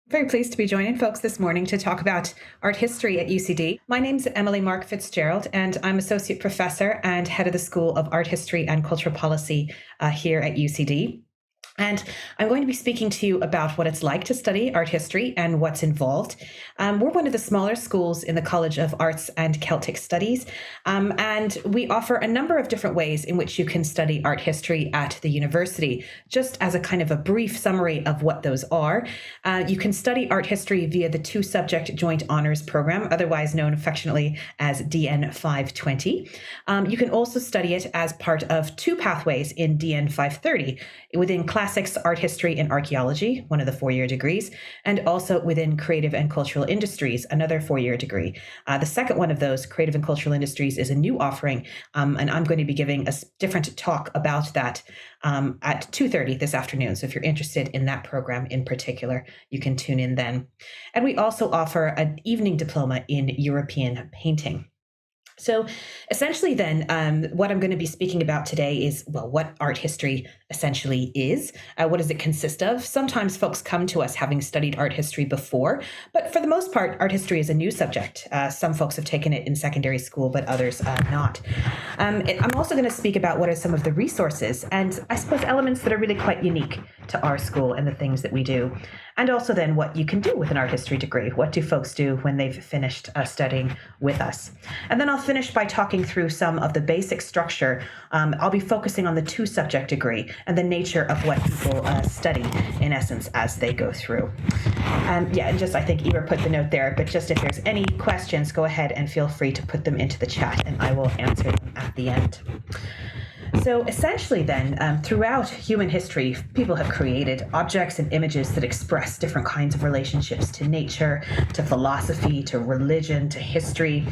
Very pleased to be joining folks this morning to talk about art history at UCD. My name's Emily Mark-Fitzgerald, and I'm Associate Professor and Head of the School of Art History and Cultural Policy here at UCD. And I'm going to be speaking to you about what it's like to study art history and what's involved. We're one of the smaller schools in the College of Arts and Celtic Studies, and we offer a number of different ways in which you can study art history at the university. Just as a kind of a brief summary of what those are, you can study art history via the two-subject joint honours program, otherwise known affectionately as DN 520. You can also study it as part of two pathways in DN 530, within Classics, Art History, and Archaeology, one of the four-year degrees, and also within Creative and Cultural Industries, another four-year degree. The second one of those, Creative and Cultural Industries, is a new offering, and I'm going to be giving a different talk about that at 2:30 this afternoon. So if you're interested in that program in particular, you can tune in then. And we also offer an evening diploma in European painting. So essentially then, what I'm going to be speaking about today is, well, what art history essentially is. What does it consist of? Sometimes folks come to us having studied art history before, but for the most part, art history is a new subject. Some folks have taken it in secondary school, but others not. I'm also going to speak about what are some of the resources and I suppose elements that are really quite unique to our school and the things that we do. And also then what you can do with an art history degree. What do folks do when they've finished studying with us? And then I'll finish by talking through some of the basic structure. I'll be focusing on the two-subject degree and the nature of what people study, in essence, as they go through. And just I think Eva put the note there, but just if there's any questions, go ahead and feel free to put them into the chat and I will answer them at the end. So essentially then, throughout human history, people have created objects and images that express different kinds of relationships to nature, to philosophy, to religion, to history.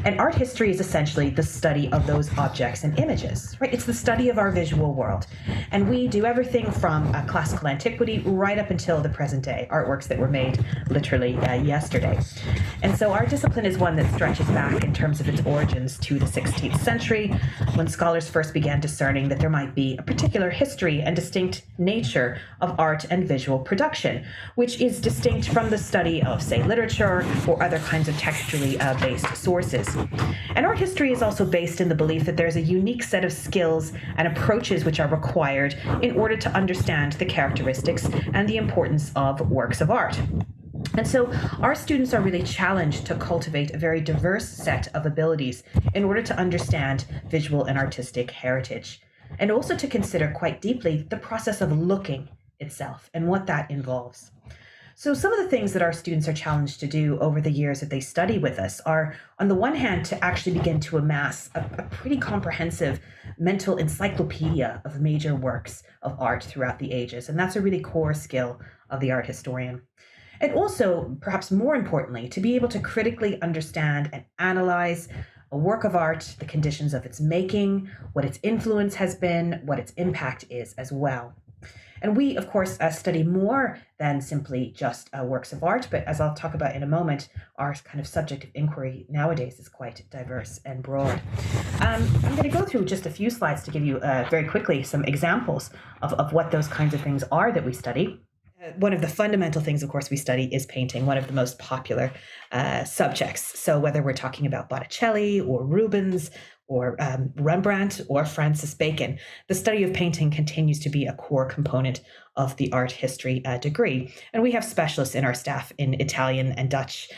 And art history is essentially the study of those objects and images, right? It's the study of our visual world. And we do everything from classical antiquity right up until the present day, artworks that were made literally yesterday. And so our discipline is one that stretches back in terms of its origins to the 16th century, when scholars first began discerning that there might be a particular history and distinct nature of art and visual production, which is distinct from the study of, say, literature or other kinds of textually based sources. And art history is also based in the belief that there's a unique set of skills and approaches which are required in order to understand the characteristics and the importance of works of art. And so our students are really challenged to cultivate a very diverse set of abilities in order to understand visual and artistic heritage, and also to consider quite deeply the process of looking itself and what that involves. So some of the things that our students are challenged to do over the years that they study with us are, on the one hand, to actually begin to amass a pretty comprehensive mental encyclopedia of major works of art throughout the ages. And that's a really core skill of the art historian. And also, perhaps more importantly, to be able to critically understand and analyze a work of art, the conditions of its making, what its influence has been, what its impact is as well. And we, of course, study more than simply just works of art, but as I'll talk about in a moment, our kind of subject of inquiry nowadays is quite diverse and broad. I'm going to go through just a few slides to give you very quickly some examples of what those kinds of things are that we study. One of the fundamental things, of course, we study is painting, one of the most popular subjects. So whether we're talking about Botticelli or Rubens or Rembrandt or Francis Bacon, the study of painting continues to be a core component of the art history degree. And we have specialists in our staff in Italian and Dutch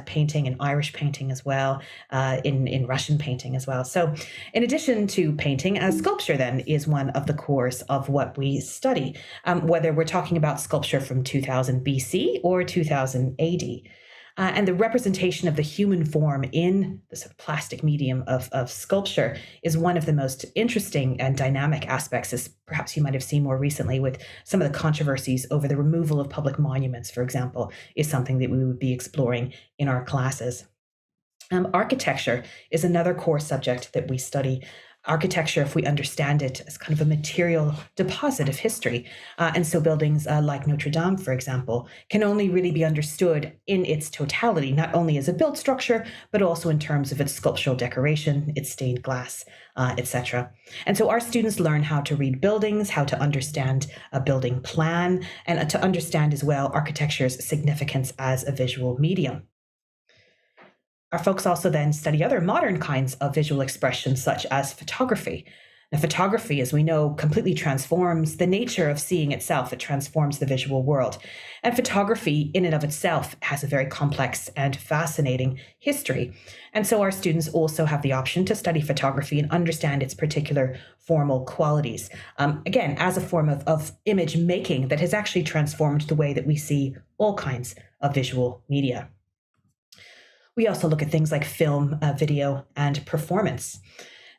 painting and Irish painting as well, in Russian painting as well. So in addition to painting, sculpture then is one of the cores of what we study, whether we're talking about sculpture from 2000 BC or 2000 AD. And the representation of the human form in the sort of plastic medium of sculpture is one of the most interesting and dynamic aspects, as perhaps you might have seen more recently with some of the controversies over the removal of public monuments, for example, is something that we would be exploring in our classes. Architecture is another core subject that we study. Architecture, if we understand it as kind of a material deposit of history. And so buildings like Notre Dame, for example, can only really be understood in its totality, not only as a built structure, but also in terms of its sculptural decoration, its stained glass, etc. And so our students learn how to read buildings, how to understand a building plan, and to understand as well architecture's significance as a visual medium. Our folks also then study other modern kinds of visual expression, such as photography. Now, photography, as we know, completely transforms the nature of seeing itself. It transforms the visual world. And photography, in and of itself, has a very complex and fascinating history. And so our students also have the option to study photography and understand its particular formal qualities. Again, as a form of image making that has actually transformed the way that we see all kinds of visual media. We also look at things like film, video, and performance.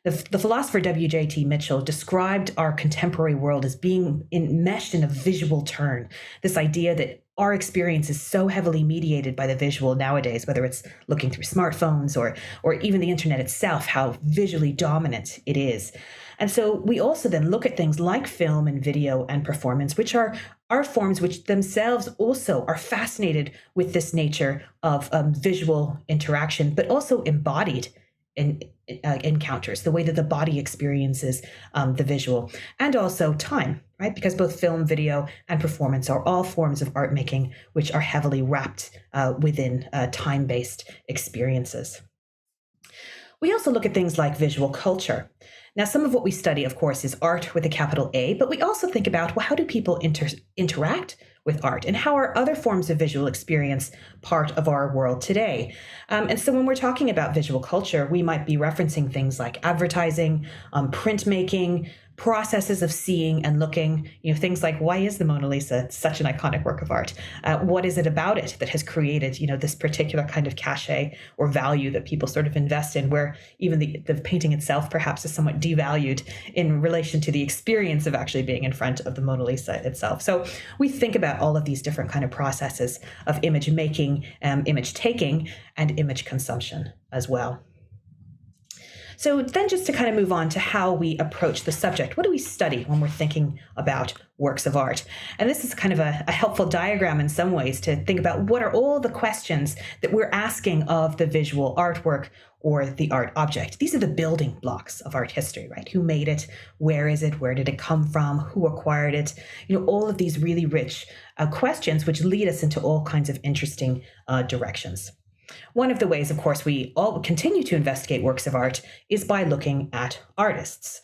The philosopher W.J.T. Mitchell described our contemporary world as being enmeshed in a visual turn. This idea that our experience is so heavily mediated by the visual nowadays, whether it's looking through smartphones or even the internet itself, how visually dominant it is. And so we also then look at things like film and video and performance, which are forms which themselves also are fascinated with this nature of visual interaction, but also embodied in encounters, the way that the body experiences the visual, and also time, right? Because both film, video, and performance are all forms of art making, which are heavily wrapped within time-based experiences. We also look at things like visual culture. Now, some of what we study, of course, is art with a capital A, but we also think about, well, how do people interact with art, and how are other forms of visual experience part of our world today? And so when we're talking about visual culture, we might be referencing things like advertising, printmaking, processes of seeing and looking, things like, why is the Mona Lisa such an iconic work of art? What is it about it that has created, this particular kind of cachet or value that people sort of invest in, where even the painting itself perhaps is somewhat devalued in relation to the experience of actually being in front of the Mona Lisa itself. So we think about all of these different kind of processes of image making, image taking, and image consumption as well. So then just to kind of move on to how we approach the subject, what do we study when we're thinking about works of art? And this is kind of a helpful diagram in some ways to think about what are all the questions that we're asking of the visual artwork or the art object. These are the building blocks of art history, right? Who made it? Where is it? Where did it come from? Who acquired it? All of these really rich questions which lead us into all kinds of interesting directions. One of the ways, of course, we all continue to investigate works of art is by looking at artists'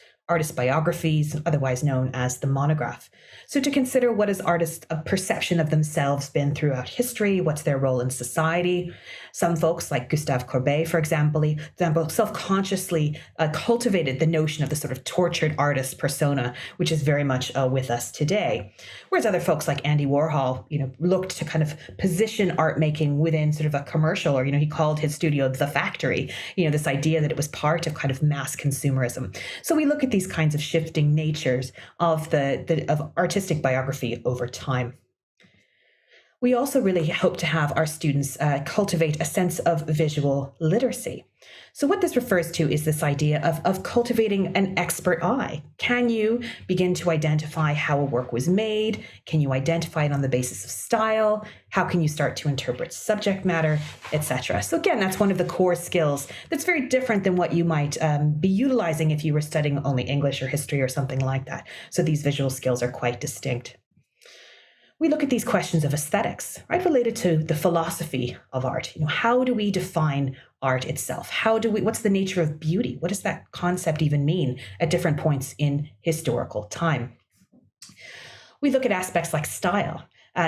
biographies, otherwise known as the monograph. So to consider what has artists' perception of themselves been throughout history, what's their role in society. Some folks, like Gustave Courbet, for example, self-consciously cultivated the notion of the sort of tortured artist persona, which is very much with us today. Whereas other folks like Andy Warhol, looked to kind of position art making within sort of a commercial, or, he called his studio the factory, this idea that it was part of kind of mass consumerism. So we look at these kinds of shifting natures of of artistic biography over time. We also really hope to have our students cultivate a sense of visual literacy. So what this refers to is this idea of cultivating an expert eye. Can you begin to identify how a work was made? Can you identify it on the basis of style? How can you start to interpret subject matter, etc.? So again, that's one of the core skills that's very different than what you might be utilizing if you were studying only English or history or something like that. So these visual skills are quite distinct. We look at these questions of aesthetics, right, related to the philosophy of art. How do we define art itself? What's the nature of beauty? What does that concept even mean at different points in historical time? We look at aspects like style.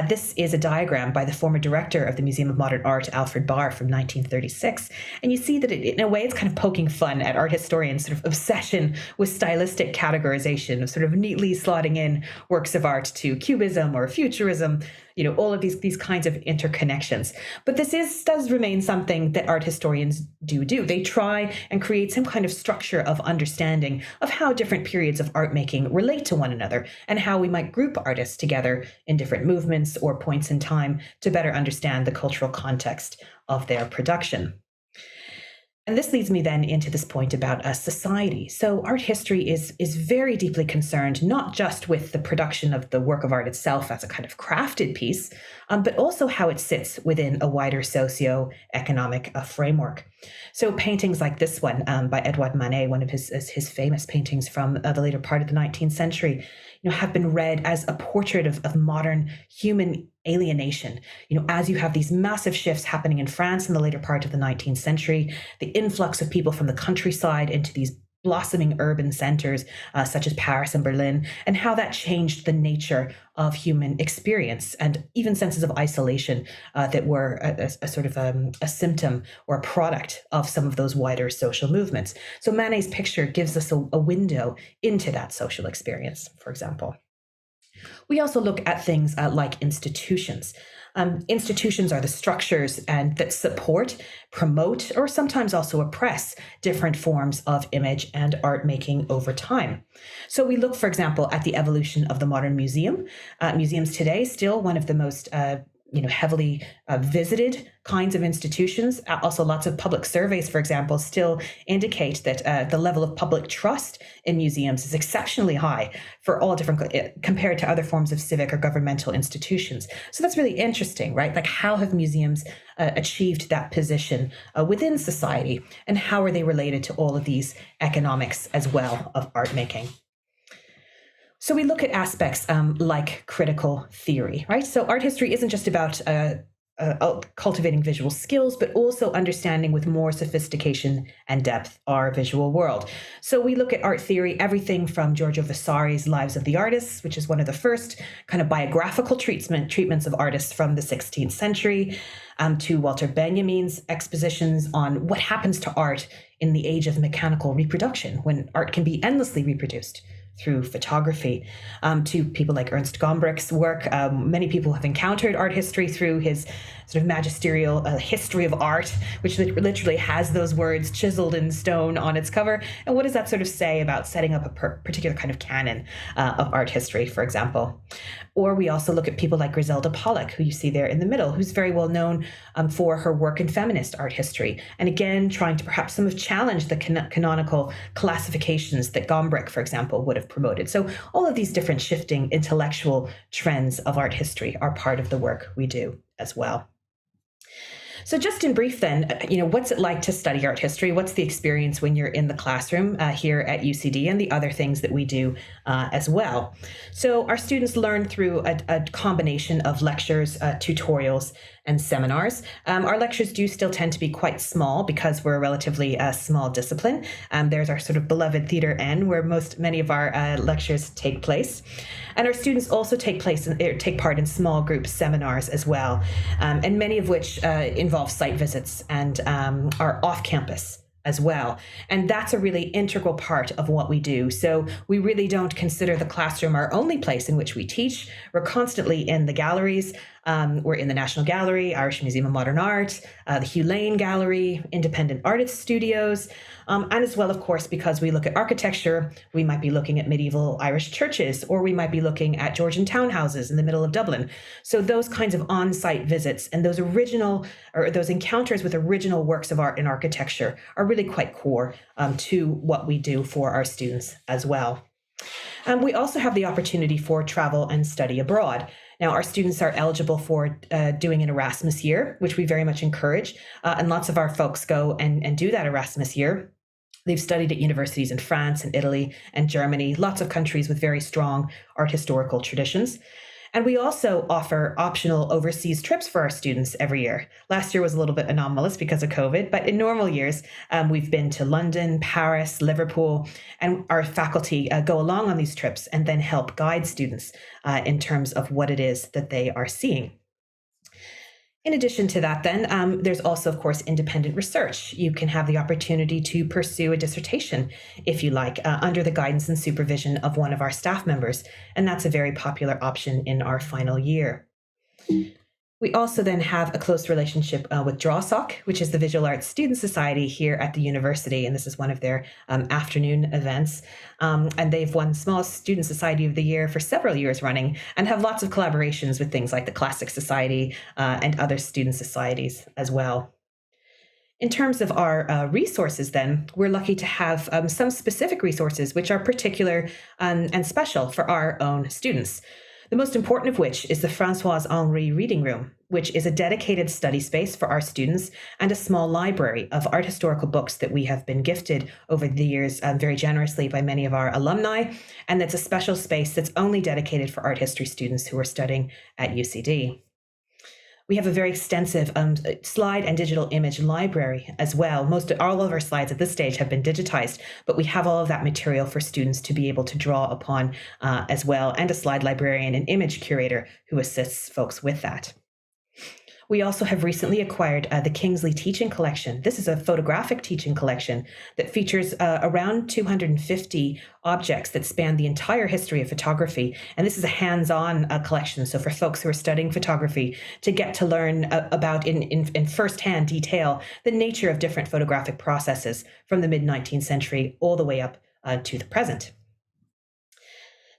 This is a diagram by the former director of the Museum of Modern Art, Alfred Barr, from 1936. And you see that in a way, it's kind of poking fun at art historians' sort of obsession with stylistic categorization, of sort of neatly slotting in works of art to cubism or futurism, all of these kinds of interconnections. But this does remain something that art historians do. They try and create some kind of structure of understanding of how different periods of art making relate to one another, and how we might group artists together in different movements or points in time to better understand the cultural context of their production. And this leads me then into this point about society. So art history is very deeply concerned not just with the production of the work of art itself as a kind of crafted piece, but also how it sits within a wider socio-economic framework. So paintings like this one by Edouard Manet, one of his famous paintings from the later part of the 19th century, have been read as a portrait of modern human alienation. As you have these massive shifts happening in France in the later part of the 19th century, the influx of people from the countryside into these blossoming urban centers such as Paris and Berlin, and how that changed the nature of human experience and even senses of isolation that were a sort of a symptom or a product of some of those wider social movements. So Manet's picture gives us a window into that social experience, for example. We also look at things like institutions. Institutions are the structures that support, promote, or sometimes also oppress different forms of image and art making over time. So we look, for example, at the evolution of the modern museum. Museums today still one of the most heavily visited kinds of institutions. Also, lots of public surveys, for example, still indicate that the level of public trust in museums is exceptionally high for all different, compared to other forms of civic or governmental institutions. So that's really interesting, right? Like, how have museums achieved that position within society, and how are they related to all of these economics as well of art making? So we look at aspects like critical theory, right? So art history isn't just about cultivating visual skills, but also understanding with more sophistication and depth our visual world. So we look at art theory, everything from Giorgio Vasari's Lives of the Artists, which is one of the first kind of biographical treatments of artists from the 16th century, to Walter Benjamin's expositions on what happens to art in the age of mechanical reproduction, when art can be endlessly reproduced through photography, to people like Ernst Gombrich's work. Many people have encountered art history through his sort of magisterial history of art, which literally has those words chiseled in stone on its cover. And what does that sort of say about setting up a particular kind of canon of art history, for example? Or we also look at people like Griselda Pollock, who you see there in the middle, who's very well known for her work in feminist art history. And again, trying to perhaps some of challenge the canonical classifications that Gombrich, for example, would have promoted. So all of these different shifting intellectual trends of art history are part of the work we do as well. So just in brief then, what's it like to study art history? What's the experience when you're in the classroom here at UCD, and the other things that we do as well? So our students learn through a combination of lectures, tutorials, and seminars. Our lectures do still tend to be quite small because we're a relatively small discipline. There's our sort of beloved Theatre N, where many of our lectures take place. And our students also take part in small group seminars as well, and many of which involve site visits and are off campus as well. And that's a really integral part of what we do. So we really don't consider the classroom our only place in which we teach. We're constantly in the galleries. We're in the National Gallery, Irish Museum of Modern Art, the Hugh Lane Gallery, independent artist studios, and as well, of course, because we look at architecture, we might be looking at medieval Irish churches, or we might be looking at Georgian townhouses in the middle of Dublin. So those kinds of on-site visits and those encounters with original works of art and architecture are really quite core to what we do for our students as well. We also have the opportunity for travel and study abroad. Now, our students are eligible for doing an Erasmus year, which we very much encourage, and lots of our folks go and do that Erasmus year. They've studied at universities in France and Italy and Germany, lots of countries with very strong art historical traditions. And we also offer optional overseas trips for our students every year. Last year was a little bit anomalous because of COVID, but in normal years, we've been to London, Paris, Liverpool, and our faculty go along on these trips and then help guide students in terms of what it is that they are seeing. In addition to that, then, there's also, of course, independent research. You can have the opportunity to pursue a dissertation, if you like, under the guidance and supervision of one of our staff members. And that's a very popular option in our final year. We also then have a close relationship with DrawSoc, which is the Visual Arts Student Society here at the university. And this is one of their afternoon events. And they've won Smallest Student Society of the Year for several years running, and have lots of collaborations with things like the Classic Society and other student societies as well. In terms of our resources, then, we're lucky to have some specific resources which are particular and special for our own students. The most important of which is the Françoise Henri Reading Room, which is a dedicated study space for our students and a small library of art historical books that we have been gifted over the years very generously by many of our alumni. And that's a special space that's only dedicated for art history students who are studying at UCD. We have a very extensive slide and digital image library as well. All of our slides at this stage have been digitized, but we have all of that material for students to be able to draw upon as well, and a slide librarian and image curator who assists folks with that. We also have recently acquired the Kingsley Teaching Collection. This is a photographic teaching collection that features around 250 objects that span the entire history of photography. And this is a hands-on collection. So for folks who are studying photography to get to learn about in firsthand detail the nature of different photographic processes from the mid-19th century all the way up to the present.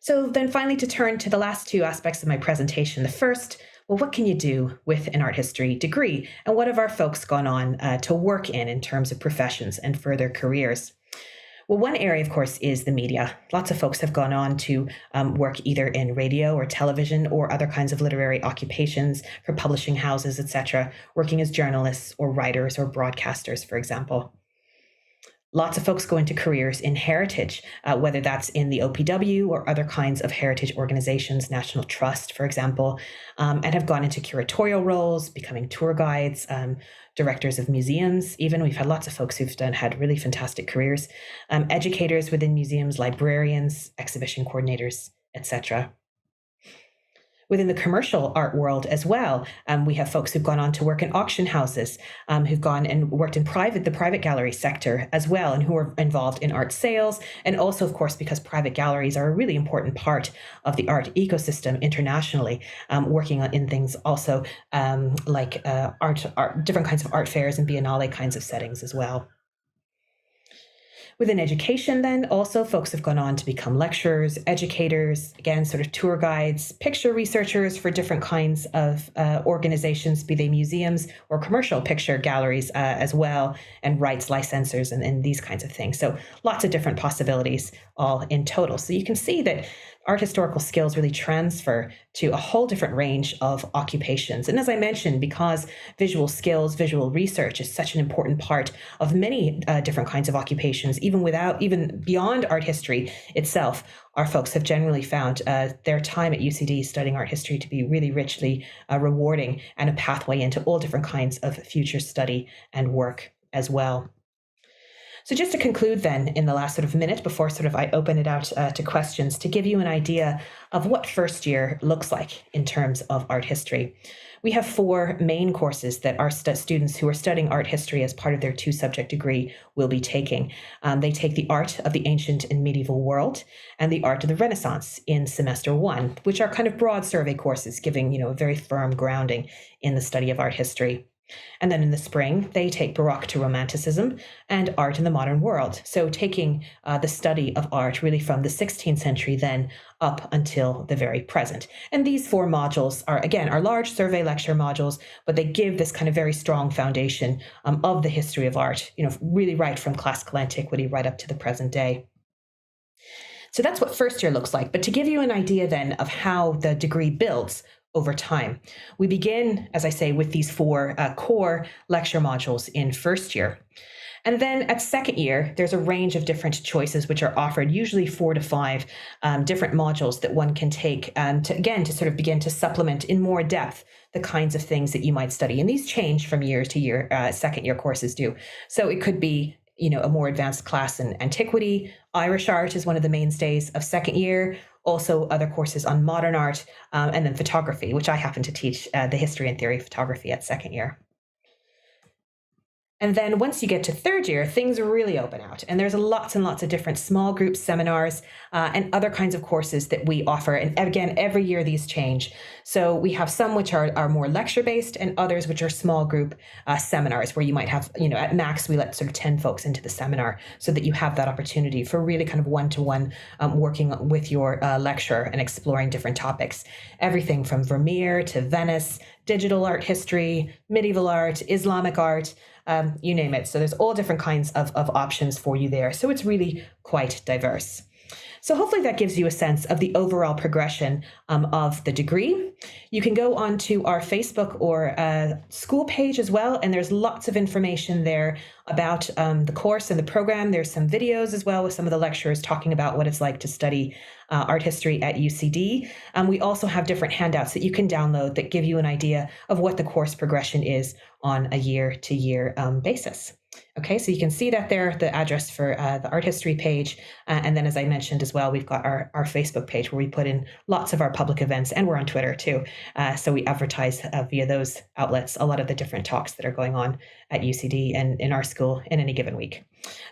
So then finally, to turn to the last two aspects of my presentation. The first, well, what can you do with an art history degree? And what have our folks gone on to work in terms of professions and further careers? Well, one area, of course, is the media. Lots of folks have gone on to work either in radio or television or other kinds of literary occupations for publishing houses, etc., working as journalists or writers or broadcasters, for example. Lots of folks go into careers in heritage, whether that's in the OPW or other kinds of heritage organizations, National Trust, for example, and have gone into curatorial roles, becoming tour guides, directors of museums. Even we've had lots of folks who've had really fantastic careers, educators within museums, librarians, exhibition coordinators, etc. Within the commercial art world as well, we have folks who've gone on to work in auction houses, who've gone and worked in the private gallery sector as well, and who are involved in art sales. And also, of course, because private galleries are a really important part of the art ecosystem internationally, working in things also like different kinds of art fairs and biennale kinds of settings as well. Within education, then, also folks have gone on to become lecturers, educators, again, sort of tour guides, picture researchers for different kinds of organizations, be they museums or commercial picture galleries as well, and rights licensors and these kinds of things. So lots of different possibilities all in total. So you can see that art historical skills really transfer to a whole different range of occupations. And as I mentioned, because visual skills, visual research is such an important part of many different kinds of occupations, even beyond art history itself, our folks have generally found their time at UCD studying art history to be really richly rewarding and a pathway into all different kinds of future study and work as well. So just to conclude then, in the last sort of minute before I open it out to questions, to give you an idea of what first year looks like in terms of art history. We have 4 main courses that our students who are studying art history as part of their 2-subject degree will be taking. They take the Art of the Ancient and Medieval World and the Art of the Renaissance in semester 1, which are kind of broad survey courses giving, a very firm grounding in the study of art history. And then in the spring, they take Baroque to Romanticism and Art in the Modern World. So taking the study of art really from the 16th century then up until the very present. And these 4 modules are large survey lecture modules, but they give this kind of very strong foundation of the history of art, really right from classical antiquity right up to the present day. So that's what first year looks like. But to give you an idea then of how the degree builds over time, we begin, as I say, with these 4 core lecture modules in first year. And then at second year, there's a range of different choices which are offered, usually 4 to 5 different modules that one can take to sort of begin to supplement in more depth the kinds of things that you might study. And these change from year to year, second year courses do. So it could be a more advanced class in antiquity. Irish art is one of the mainstays of second year. Also other courses on modern art, and then photography, which I happen to teach the history and theory of photography at second year. And then once you get to third year, things really open out. And there's lots and lots of different small group seminars and other kinds of courses that we offer. And again, every year these change. So we have some which are more lecture-based and others which are small group seminars where you might have, at max, we let sort of 10 folks into the seminar so that you have that opportunity for really kind of one-to-one working with your lecturer and exploring different topics. Everything from Vermeer to Venice digital art history, medieval art, Islamic art, you name it. So there's all different kinds of options for you there. So it's really quite diverse. So hopefully that gives you a sense of the overall progression of the degree. You can go onto our Facebook or school page as well, and there's lots of information there about the course and the program. There's some videos as well with some of the lecturers talking about what it's like to study art history at UCD. We also have different handouts that you can download that give you an idea of what the course progression is on a year-to-year basis. Okay, so you can see that there, the address for the art history page. And then, as I mentioned as well, we've got our Facebook page where we put in lots of our public events, and we're on Twitter too. So we advertise via those outlets a lot of the different talks that are going on at UCD and in our school in any given week.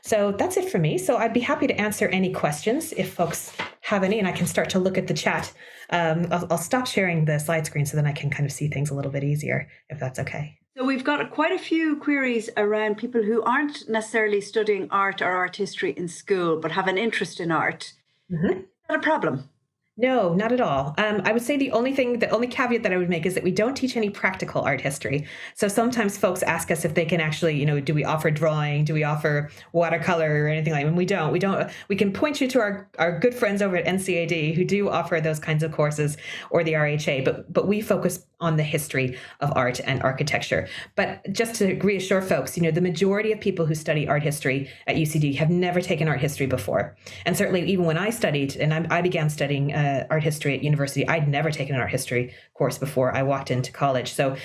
So that's it for me. So I'd be happy to answer any questions if folks have any, and I can start to look at the chat. I'll stop sharing the slide screen so then I can kind of see things a little bit easier, if that's okay. So we've got quite a few queries around people who aren't necessarily studying art or art history in school, but have an interest in art. Mm-hmm. Is that a problem? No, not at all. I would say the only caveat that I would make is that we don't teach any practical art history. So sometimes folks ask us if they can actually, do we offer drawing? Do we offer watercolor or anything like that? And we don't. We can point you to our good friends over at NCAD who do offer those kinds of courses, or the RHA, but we focus on the history of art and architecture. But just to reassure folks, the majority of people who study art history at UCD have never taken art history before. And certainly even when I studied, and I began studying art history at university, I'd never taken an art history course before I walked into college. So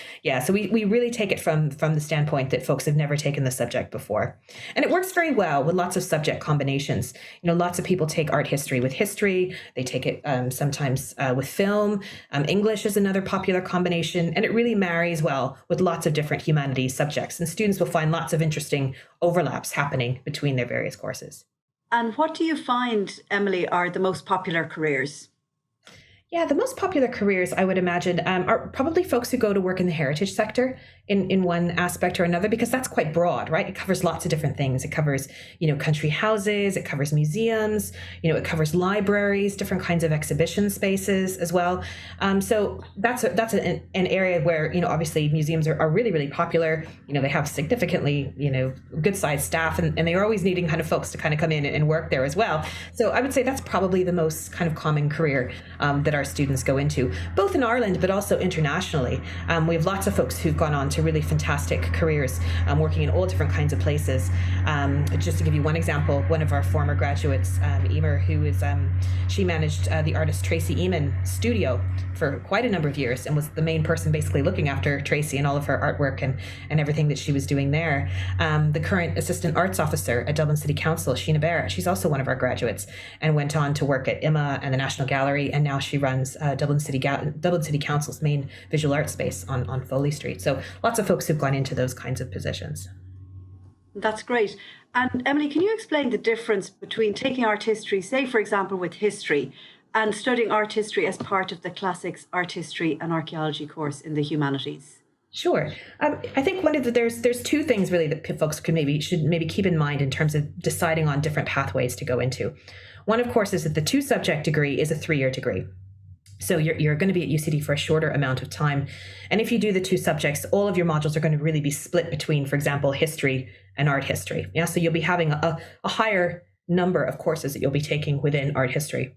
we really take it from the standpoint that folks have never taken the subject before. And it works very well with lots of subject combinations. Lots of people take art history with history. They take it sometimes with film. English is another popular combination, and it really marries well with lots of different humanities subjects. And students will find lots of interesting overlaps happening between their various courses. And what do you find, Emily, are the most popular careers? Yeah, the most popular careers, I would imagine, are probably folks who go to work in the heritage sector in one aspect or another, because that's quite broad, right? It covers lots of different things. It covers, country houses, it covers museums, it covers libraries, different kinds of exhibition spaces as well. So that's an area where, obviously museums are really, really popular. They have significantly, good sized staff, and they're always needing kind of folks to kind of come in and work there as well. So I would say that's probably the most kind of common career that our students go into, both in Ireland, but also internationally. We have lots of folks who've gone on to really fantastic careers, working in all different kinds of places. Just to give you one example, one of our former graduates, Emer, she managed the artist Tracy Eamon studio for quite a number of years and was the main person basically looking after Tracy and all of her artwork and everything that she was doing there. The current assistant arts officer at Dublin City Council, Sheena Barrett, she's also one of our graduates and went on to work at IMA and the National Gallery, and now she runs Dublin City Council's main visual art space on Foley Street. So lots of folks who've gone into those kinds of positions. That's great. And Emily, can you explain the difference between taking art history, say, for example, with history, and studying art history as part of the classics art history and archaeology course in the humanities? Sure. I think there's two things really that folks should maybe keep in mind in terms of deciding on different pathways to go into. One, of course, is that the 2-subject degree is a 3-year degree. So you're going to be at UCD for a shorter amount of time. And if you do the 2 subjects, all of your modules are going to really be split between, for example, history and art history. Yeah, so you'll be having a higher number of courses that you'll be taking within art history.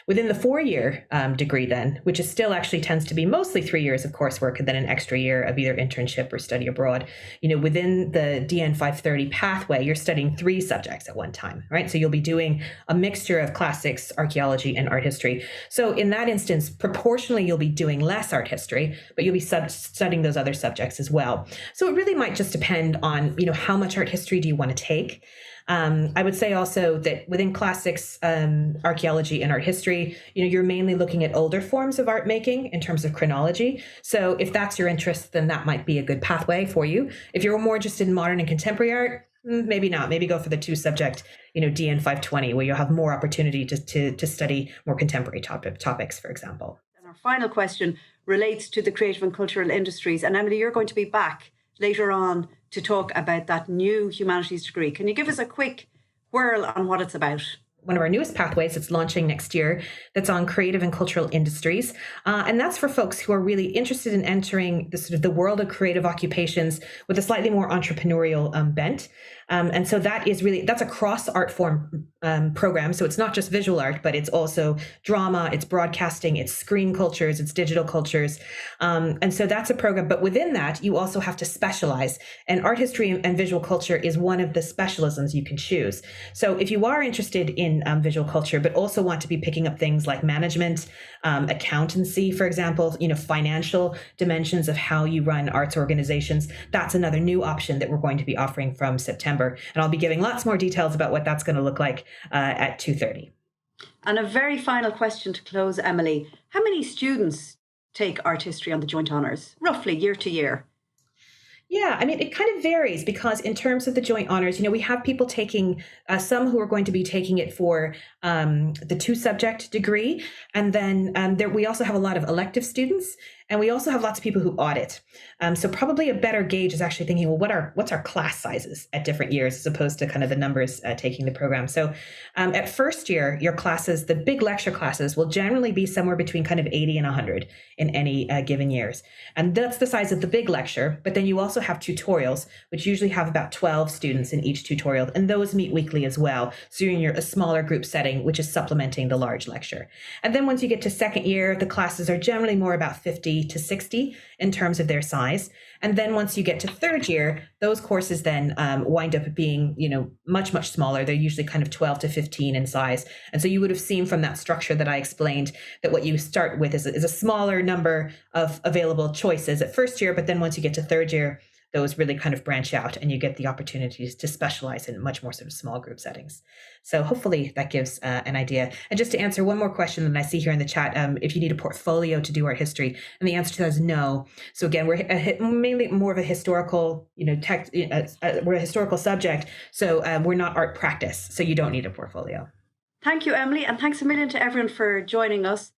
Within the 4-year degree then, which is still actually tends to be mostly 3 years of coursework and then an extra year of either internship or study abroad, within the DN 530 pathway, you're studying 3 subjects at one time, right? So you'll be doing a mixture of classics, archaeology, and art history. So in that instance, proportionally, you'll be doing less art history, but you'll be studying those other subjects as well. So it really might just depend on, how much art history do you want to take? I would say also that within classics, archaeology and art history, you're mainly looking at older forms of art making in terms of chronology. So if that's your interest, then that might be a good pathway for you. If you're more interested in modern and contemporary art, maybe not. Maybe go for the 2-subject, DN 520, where you'll have more opportunity to study more contemporary topics, for example. And our final question relates to the creative and cultural industries. And Emily, you're going to be back later on to talk about that new humanities degree. Can you give us a quick whirl on what it's about? one of our newest pathways that's launching next year that's on creative and cultural industries. And that's for folks who are really interested in entering the sort of the world of creative occupations with a slightly more entrepreneurial bent. And so that's a cross art form program. So it's not just visual art, but it's also drama, it's broadcasting, it's screen cultures, it's digital cultures. And so that's a program. But within that, you also have to specialize. And art history and visual culture is one of the specialisms you can choose. So if you are interested in visual culture, but also want to be picking up things like management, accountancy, for example, financial dimensions of how you run arts organizations, that's another new option that we're going to be offering from September. And I'll be giving lots more details about what that's going to look like at 2:30. And a very final question to close, Emily. How many students take art history on the joint honours, roughly year to year? Yeah, I mean, it kind of varies because in terms of the joint honors, we have people taking some who are going to be taking it for the 2-subject degree. And then we also have a lot of elective students. And we also have lots of people who audit. So probably a better gauge is actually thinking, well, what's our class sizes at different years as opposed to kind of the numbers taking the program. So at first year, your classes, the big lecture classes will generally be somewhere between kind of 80 and 100 in any given years. And that's the size of the big lecture. But then you also have tutorials, which usually have about 12 students in each tutorial. And those meet weekly as well. So you're in a smaller group setting, which is supplementing the large lecture. And then once you get to second year, the classes are generally more about 50 to 60 in terms of their size. And then once you get to third year, those courses then wind up being, much, much smaller. They're usually kind of 12 to 15 in size. And so you would have seen from that structure that I explained that what you start with is a smaller number of available choices at first year. But then once you get to third year, those really kind of branch out and you get the opportunities to specialize in much more sort of small group settings. So hopefully that gives an idea. And just to answer one more question that I see here in the chat, if you need a portfolio to do art history, and the answer to that is no. So again, we're mainly more of a historical, we're a historical subject. So we're not art practice. So you don't need a portfolio. Thank you, Emily. And thanks a million to everyone for joining us.